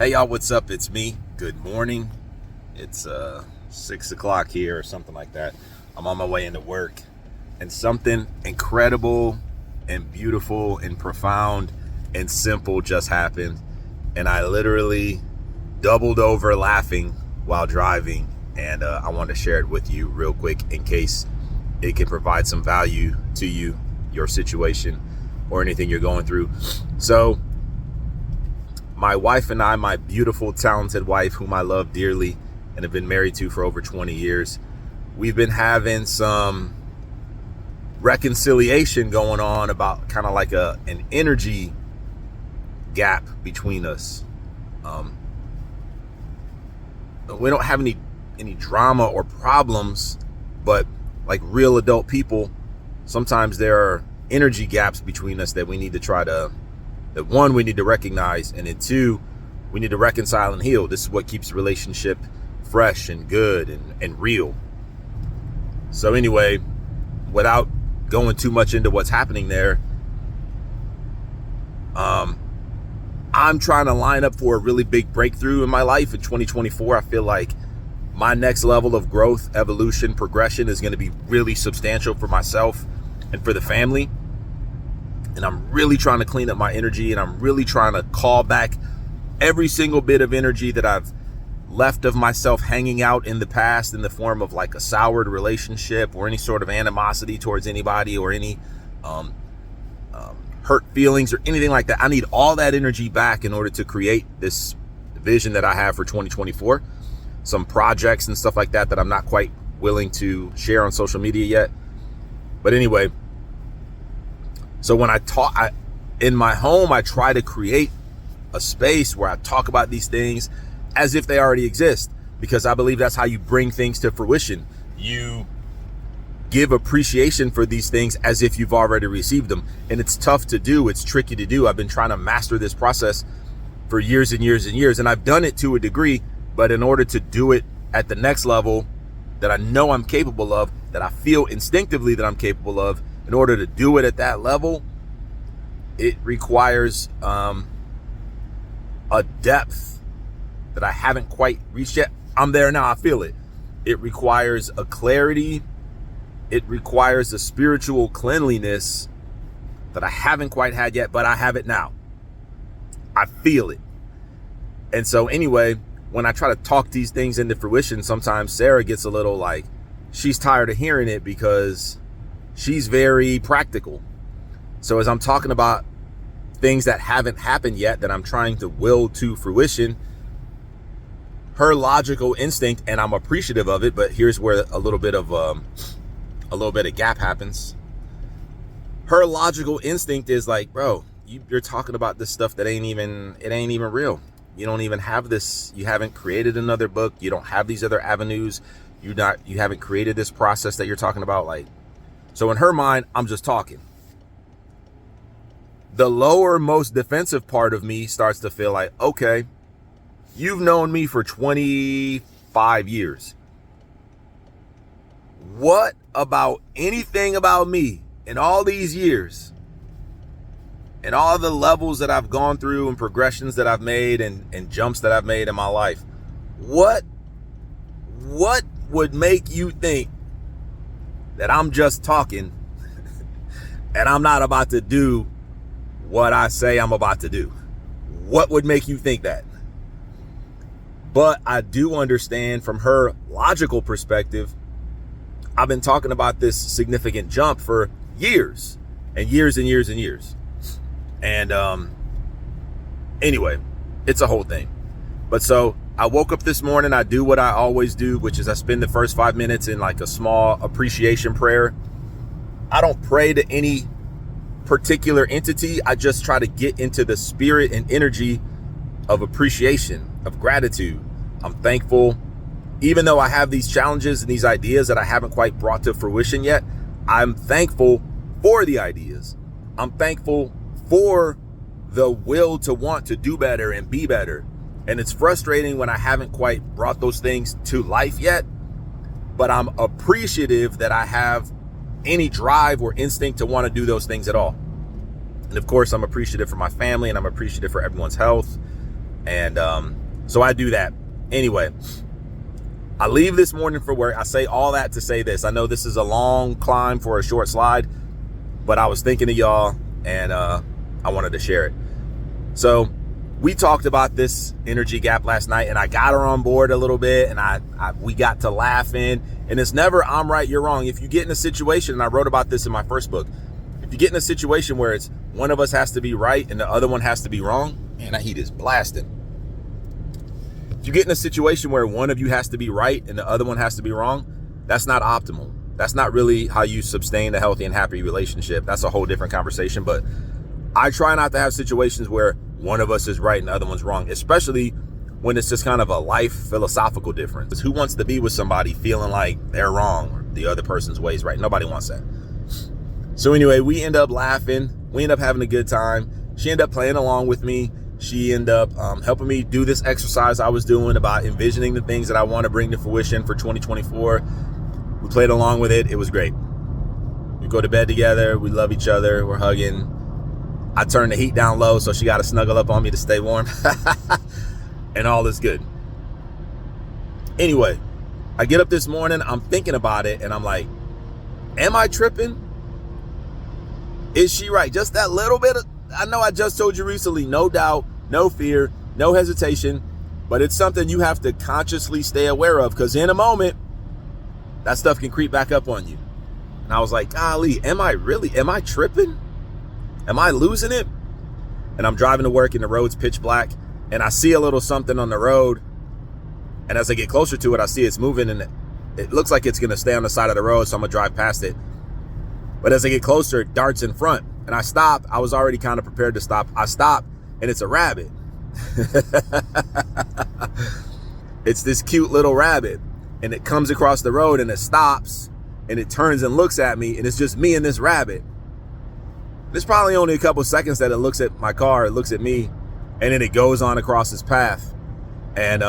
Hey y'all, what's up? It's me. Good morning. It's 6 o'clock here or something like that. I'm on my way into work, and something incredible and beautiful and profound and simple just happened, and I literally doubled over laughing while driving, and I wanted to share it with you real quick in case it can provide some value to you, your situation, or anything you're going through. So my wife and I, my beautiful, talented wife, whom I love dearly and have been married to for over 20 years, we've been having some reconciliation going on about kind of like an energy gap between us. We don't have any drama or problems, but like real adult people, sometimes there are energy gaps between us that we need to that one, we need to recognize, and then two, we need to reconcile and heal. This is what keeps the relationship fresh and good and real. So anyway, without going too much into what's happening there, I'm trying to line up for a really big breakthrough in my life in 2024. I feel like my next level of growth, evolution, progression is going to be really substantial for myself and for the family. And I'm really trying to clean up my energy, and I'm really trying to call back every single bit of energy that I've left of myself hanging out in the past in the form of like a soured relationship or any sort of animosity towards anybody or any hurt feelings or anything like that. I need all that energy back in order to create this vision that I have for 2024. Some projects and stuff like that I'm not quite willing to share on social media yet. But anyway, so when I talk in my home, I try to create a space where I talk about these things as if they already exist, because I believe that's how you bring things to fruition. You give appreciation for these things as if you've already received them. And it's tough to do. It's tricky to do. I've been trying to master this process for years and years and years, and I've done it to a degree, but in order to do it at the next level that I know I'm capable of, that I feel instinctively that I'm capable of, in order to do it at that level, it requires a depth that I haven't quite reached yet. I'm there now. I feel it. It requires a clarity. It requires a spiritual cleanliness that I haven't quite had yet, but I have it now. I feel it. And so anyway, when I try to talk these things into fruition, sometimes Sarah gets a little like, she's tired of hearing it because she's very practical. So as I'm talking about things that haven't happened yet that I'm trying to will to fruition, her logical instinct, and I'm appreciative of it, but here's where a little bit of gap happens. Her logical instinct is like, bro, you're talking about this stuff that ain't even real. You don't even have this. You haven't created another book. You don't have these other avenues. You haven't created this process that you're talking about. Like, so in her mind, I'm just talking. The lower, most defensive part of me starts to feel like, okay, you've known me for 25 years. What about anything about me in all these years and all the levels that I've gone through and progressions that I've made and jumps that I've made in my life? What would make you think that I'm just talking and I'm not about to do what I say I'm about to do? What would make you think that? But I do understand from her logical perspective, I've been talking about this significant jump for years and years and years and years. And anyway, it's a whole thing. But so I woke up this morning, I do what I always do, which is I spend the first 5 minutes in like a small appreciation prayer. I don't pray to any particular entity. I just try to get into the spirit and energy of appreciation, of gratitude. I'm thankful. Even though I have these challenges and these ideas that I haven't quite brought to fruition yet, I'm thankful for the ideas. I'm thankful for the will to want to do better and be better. And it's frustrating when I haven't quite brought those things to life yet, but I'm appreciative that I have any drive or instinct to want to do those things at all. And of course, I'm appreciative for my family, and I'm appreciative for everyone's health. And so I do that. Anyway, I leave this morning for work. I say all that to say this. I know this is a long climb for a short slide, but I was thinking of y'all, and I wanted to share it. So we talked about this energy gap last night, and I got her on board a little bit, and we got to laughing. And it's never I'm right, you're wrong. If you get in a situation, and I wrote about this in my first book, if you get in a situation where it's one of us has to be right and the other one has to be wrong, man, that heat is blasting. If you get in a situation where one of you has to be right and the other one has to be wrong, that's not optimal. That's not really how you sustain a healthy and happy relationship. That's a whole different conversation. But I try not to have situations where one of us is right and the other one's wrong, especially when it's just kind of a life philosophical difference. Who wants to be with somebody feeling like they're wrong or the other person's way is right? Nobody wants that. So anyway, we end up laughing. We end up having a good time. She ended up playing along with me. She ended up helping me do this exercise I was doing about envisioning the things that I want to bring to fruition for 2024. We played along with it. It was great. We go to bed together. We love each other. We're hugging. I turned the heat down low, so she got to snuggle up on me to stay warm. And all is good. Anyway, I get up this morning. I'm thinking about it, and I'm like, am I tripping? Is she right? Just that little bit of, I know I just told you recently, no doubt, no fear, no hesitation, but it's something you have to consciously stay aware of, because in a moment, that stuff can creep back up on you. And I was like, golly, am I tripping? Am I losing it? And I'm driving to work and the road's pitch black, and I see a little something on the road. And as I get closer to it, I see it's moving, and it looks like it's gonna stay on the side of the road, so I'm gonna drive past it. But as I get closer, it darts in front, and I stop. I was already kind of prepared to stop. I stop, and it's a rabbit. It's this cute little rabbit, and it comes across the road, and it stops, and it turns and looks at me, and it's just me and this rabbit. It's probably only a couple seconds that it looks at my car, it looks at me, and then it goes on across its path. And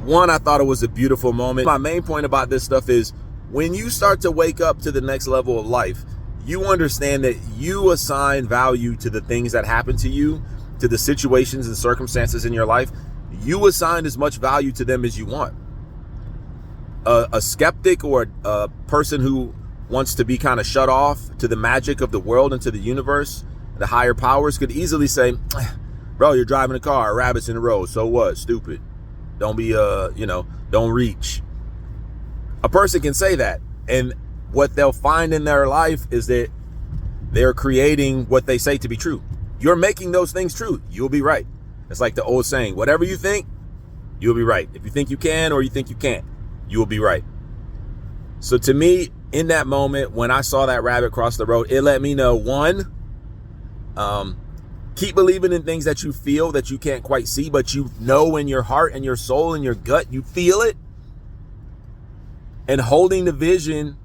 one, I thought it was a beautiful moment. My main point about this stuff is when you start to wake up to the next level of life, you understand that you assign value to the things that happen to you, to the situations and circumstances in your life. You assign as much value to them as you want. A skeptic or a person who wants to be kind of shut off to the magic of the world and to the universe, the higher powers, could easily say, bro, you're driving a car, rabbits in the road, so what? Stupid. Don't be, don't reach. A person can say that. And what they'll find in their life is that they're creating what they say to be true. You're making those things true. You'll be right. It's like the old saying, whatever you think, you'll be right. If you think you can or you think you can't, you will be right. So to me, in that moment, when I saw that rabbit cross the road, it let me know, one, keep believing in things that you feel that you can't quite see, but you know in your heart and your soul and your gut, you feel it. And holding the vision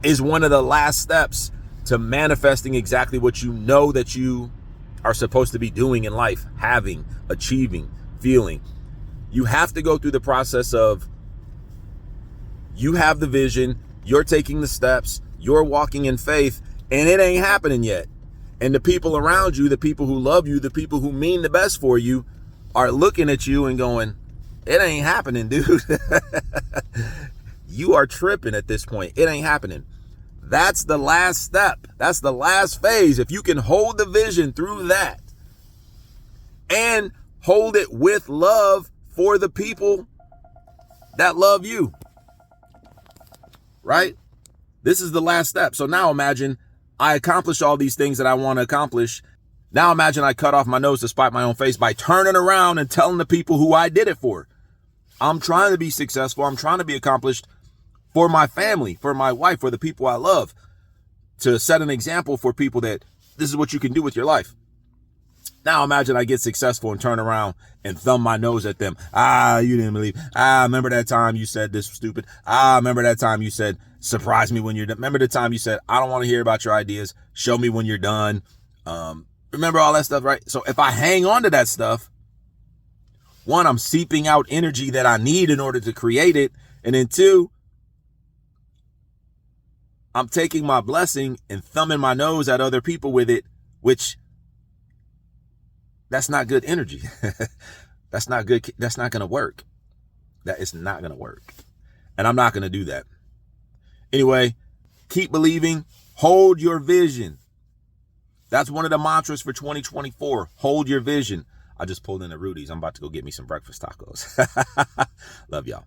is one of the last steps to manifesting exactly what you know that you are supposed to be doing in life, having, achieving, feeling. You have to go through the process of, you have the vision, you're taking the steps, you're walking in faith, and it ain't happening yet. And the people around you, the people who love you, the people who mean the best for you, are looking at you and going, it ain't happening, dude. You are tripping at this point. It ain't happening. That's the last step. That's the last phase. If you can hold the vision through that and hold it with love for the people that love you, right? This is the last step. So now imagine I accomplish all these things that I want to accomplish. Now imagine I cut off my nose to spite my own face by turning around and telling the people who I did it for. I'm trying to be successful. I'm trying to be accomplished for my family, for my wife, for the people I love, to set an example for people that this is what you can do with your life. Now imagine I get successful and turn around and thumb my nose at them. You didn't believe. Remember that time you said this was stupid. Remember that time you said, surprise me when you're done. Remember the time you said, I don't want to hear about your ideas. Show me when you're done. Remember all that stuff, right? So if I hang on to that stuff, one, I'm seeping out energy that I need in order to create it. And then two, I'm taking my blessing and thumbing my nose at other people with it, which that's not good energy. That's not good. That's not going to work. That is not going to work. And I'm not going to do that. Anyway, keep believing. Hold your vision. That's one of the mantras for 2024. Hold your vision. I just pulled in the Rudy's. I'm about to go get me some breakfast tacos. Love y'all.